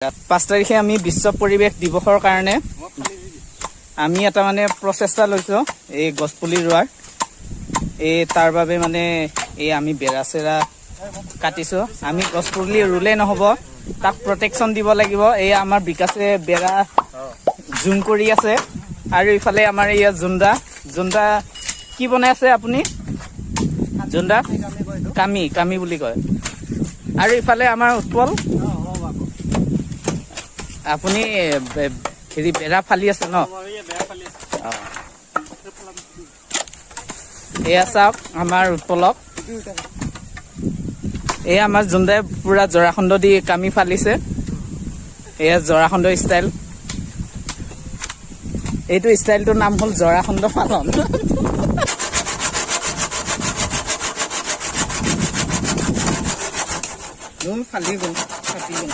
5 তাৰিখে আমি বিশ্ব পৰিৱেশ দিৱসৰ কাৰণে আমি এটা মানে প্ৰচেষ্টা লৈছো এই গছপুলি ৰোৱাৰ তাৰ বাবে মানে আমি বেৰাচেৰা কাটিছো আমি গছপুলি ৰুলে নহব তাক প্ৰটেকচন দিব লাগিব এই আমাৰ বিকাশে বেৰা জুম কৰি আছে আৰু ইফালে আমাৰ এই জুন্দা কি বনাই আছে আপুনি জুন্দা কামি বুলি কয় আৰু ইফালে আমাৰ উৎপল আপুনি হেৰি বেৰা ফালি আছে ন এয়া চাওক আমাৰ উৎপলক এয়া আমাৰ জুন্দাই পুৰা জৰাখণ্ড দি কামি ফালিছে এয়া জৰাখণ্ড ষ্টাইল এইটো ষ্টাইলটোৰ নাম হ'ল জৰাখণ্ড পালন ফালি গ'ল কাটি গ'ল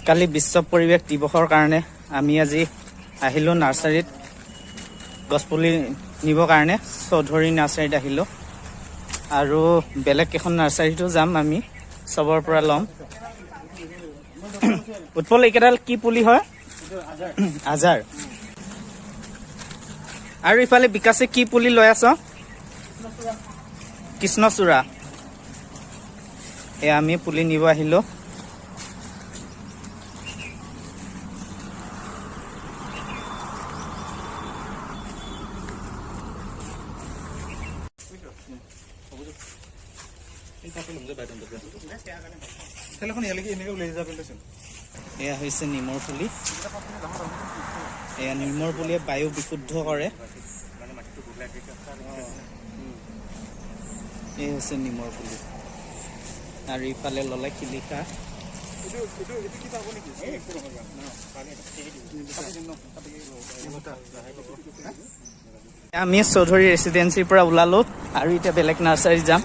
কালি বিশ্ব পৰিৱেশ দিৱসৰ কাৰণে আমি আজি আহিলো নাৰ্চাৰীত গছপুলি নিবৰ কাৰণে চৌধুৰী নাৰ্চাৰীত আহিলো আৰু বেলেগ কেইখন নাৰ্চাৰীতো যাম আমি সবৰ পৰা ল'ম উৎপল এইকেইডাল কি পুলি হয় আজাৰ আৰু ইফালে বিকাশে কি পুলি লৈ আছ কৃষ্ণচূড়া এয়া আমি পুলি নিব আহিলো এয়া হৈছে নিমৰ পুলি এয়া নিমৰ পুলিয়ে বায়ু বিশুদ্ধ কৰে এই হৈছে নিমৰ পুলি আৰু ইফালে ললে শিলিখা আমি চৌধুৰী ৰেচিডেঞ্চিৰ পৰা ওলালো আৰু এতিয়া বেলেগ নাৰ্চাৰী যাম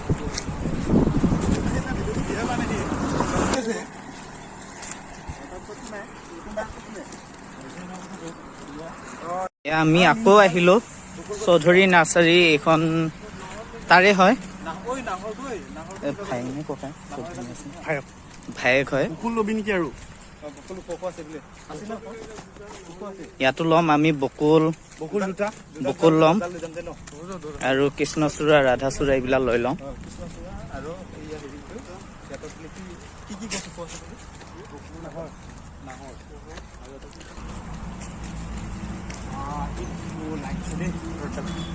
আমি আকৌ আহিলো চৌধুৰী নাৰ্চাৰী এইখন তাৰে হয় ভায়েক হয় ইয়াতো ল'ম আমি বকুল ল'ম আৰু কৃষ্ণচূড়া ৰাধাচূড়া এইবিলাক লৈ লওঁ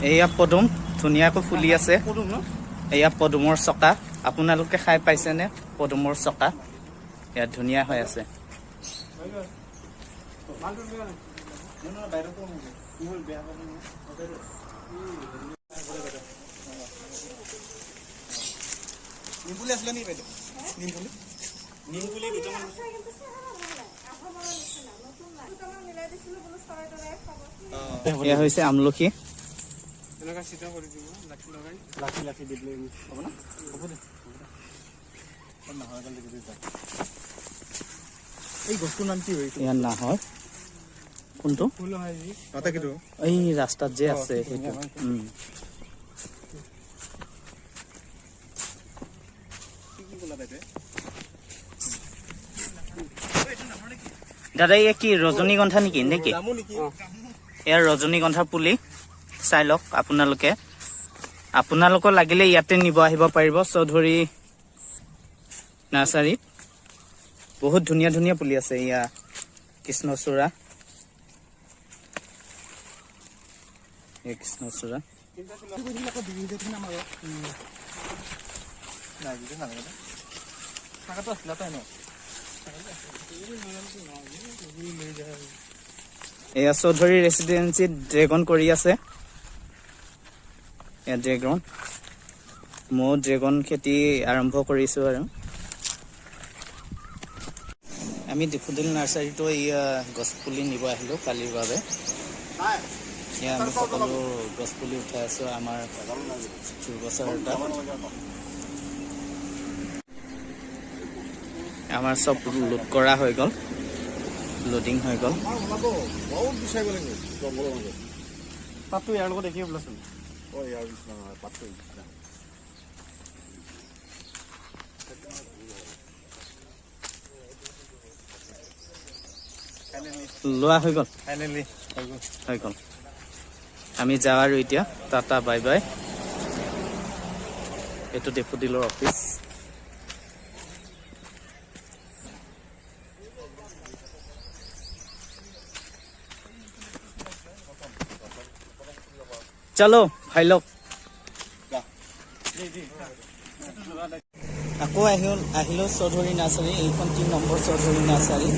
এয়া পদুম ধুনীয়াকৈ ফুলি আছে এয়া পদুমৰ চকা আপোনালোকে খাই পাইছেনে পদুমৰ চকা ইয়াত ধুনীয়া হৈ আছে এয়া হৈছে আমলখি নাহৰ কোনটো এই ৰাস্তাত যে আছে সেইটো দাদা এয়া কি ৰজনীগন্ধা নেকি এয়া ৰজনীগন্ধাৰ পুলি চাই লওক আপোনালোকৰ লাগিলে ইয়াতে নিব আহিব পাৰিব চৌধুৰী নাৰ্চাৰীত বহুত ধুনীয়া ধুনীয়া পুলি আছে এয়া কৃষ্ণচূড়া এয়া চৌধুৰী ৰেচিডেঞ্চিত ড্ৰেগন কৰি আছে এয়া ড্ৰেগন মই ড্ৰেগন খেতি আৰম্ভ কৰিছো আৰু আমি ডিফুদিল নাৰ্চাৰীটো এয়া গছপুলি নিব আহিলো কালিৰ বাবে এয়া আমি সকলো গছপুলি উঠাই আছো আমাৰ দুবছৰ আমাৰ চব লোড কৰা হৈ গ'ল, লোডিং হৈ গ'ল। বহুত বিচাৰিব লাগিব জংঘলৰ মাজত। তাততো ইয়াৰ লগত দেখিয়ে বোলাচোন। ইয়াৰ নিচিনা নহয়, পাতটো নিচিনা। লোৱা হৈ গ'ল, ফাইনেলি হৈ গ'ল। আমি যাওঁ আৰু এতিয়া, টাটা বাই বাই। এইটো ডেপুটিলৰ অফিচ। চলো ভাই লওক। আকৌ আহিলো চৌধুৰী নাৰ্চাৰী। এইখন 3 নম্বৰ চৌধুৰী নাৰ্চাৰী।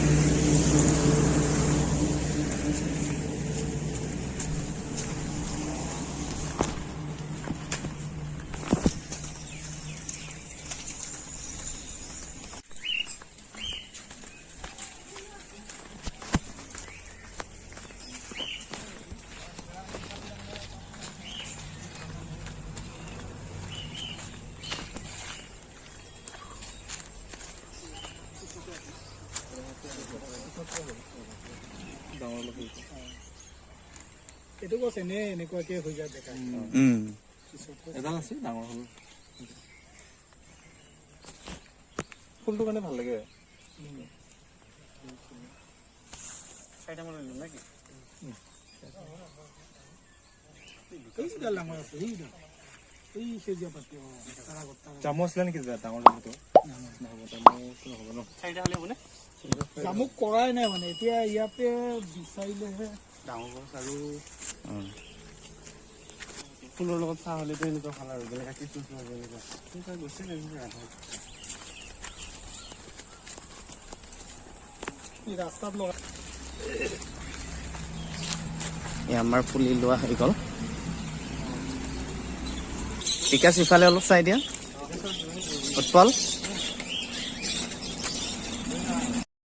এইটো গছ এনেকুৱাকে হৈ যায় বেকাৰ। এডাল আছে ডাঙৰ হ'ল। ফুলটো কাৰণে ভাল লাগে। চাৰিটা মান লৈ নেকি? এইডাল ডাঙৰ আছে, এইডাল এই সেউজীয়া পাতি চামুচ আছিলে নেকি ডাঙৰ জামুটো? নহ'ব ন? চাৰিটা হ'লে হ'বনে? জামুক কৰাই নাই মানে, এতিয়া ইয়াতে বিচাৰিলেহে ডাঙৰ গছ। আৰু ফুলৰ লগত চাহ হ'লেতো এনেকুৱা ভাল আৰু বেলেগ এনেকুৱা গৈছে ৰাস্তাত লগা। আমাৰ পুলি লোৱা হৈ গ'ল। বিকাশ ইফালে অলপ চাই দিয়া। উৎপল